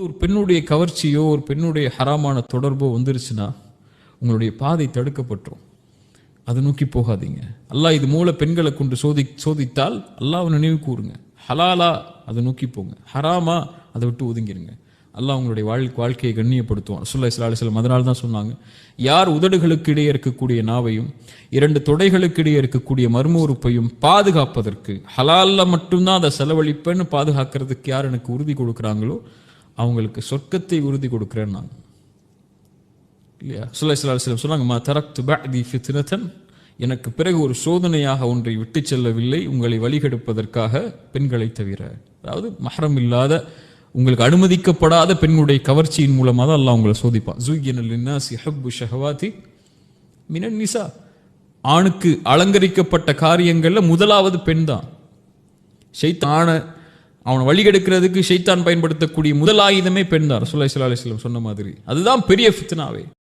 ஒரு பெண்ணுடைய கவர்ச்சியோ ஒரு பெண்ணுடைய ஹராமான தொடர்போ வந்துருச்சுன்னா உங்களுடைய பாதை தடுக்கப்பட்டுரும். அதை நோக்கி போகாதீங்க. அல்லாஹ் இது மூல பெண்களை கொண்டு சோதித்தால் அல்லாஹ்வை நினைவு கூறுங்க. ஹலாலா அதை நோக்கி போங்க, ஹராமா அதை விட்டு ஒதுங்கிருங்க. அல்லாஹ் உங்களுடைய வாழ்க்கையை கண்ணியப்படுத்துவான். ரசூலுல்லாஹி ஸல்லல்லாஹு அலைஹி வஸல்லம் அதனால தான் சொன்னாங்க, யார் உதடுகளுக்கு இடையே இருக்கக்கூடிய நாவையும் 2 தொடைகளுக்கு இடையே இருக்கக்கூடிய மர்ம உறுப்பையும் பாதுகாப்பதற்கு ஹலால்ல மட்டும்தான் அதை செலவழிப்பேன்னு பாதுகாக்கிறதுக்கு யார் எனக்கு உறுதி கொடுக்குறாங்களோ அவங்களுக்கு சொர்க்கத்தை உறுதி கொடுக்குறேன் நான், இல்லையா? ரசூலுல்லாஹி ஸல்லல்லாஹு அலைஹி வஸல்லம் சொன்னாங்க, மா தரக்து பஅதி ஃபித்னதன், எனக்கு பிறகு ஒரு சோதனையாக ஒன்றை விட்டு செல்லவில்லை உங்களை வழிகெடுப்பதற்காக பெண்களை தவிர. அதாவது மஹ்ரம் இல்லாத உங்களுக்கு அனுமதிக்கப்படாத பெண்களுடைய கவர்ச்சியின் மூலமாக தான் அல்லாஹ் உங்களை சோதிப்பான். ஸுய்யின லின்னாஸி ஹுப்பு ஷஹவாதி மினன் நிசா, ஆணுக்கு அலங்கரிக்கப்பட்ட காரியங்கள்ல முதலாவது பெண் தான். ஷைத்தான அவனை வழிகெடுக்கிறதுக்கு ஷைத்தான் பயன்படுத்தக்கூடிய முதல் ஆயுதமே பெண் தான். ரசூலுல்லாஹி ஸல்லல்லாஹு அலைஹி வஸல்லம் சொன்ன மாதிரி அதுதான் பெரிய ஃபித்னாவே.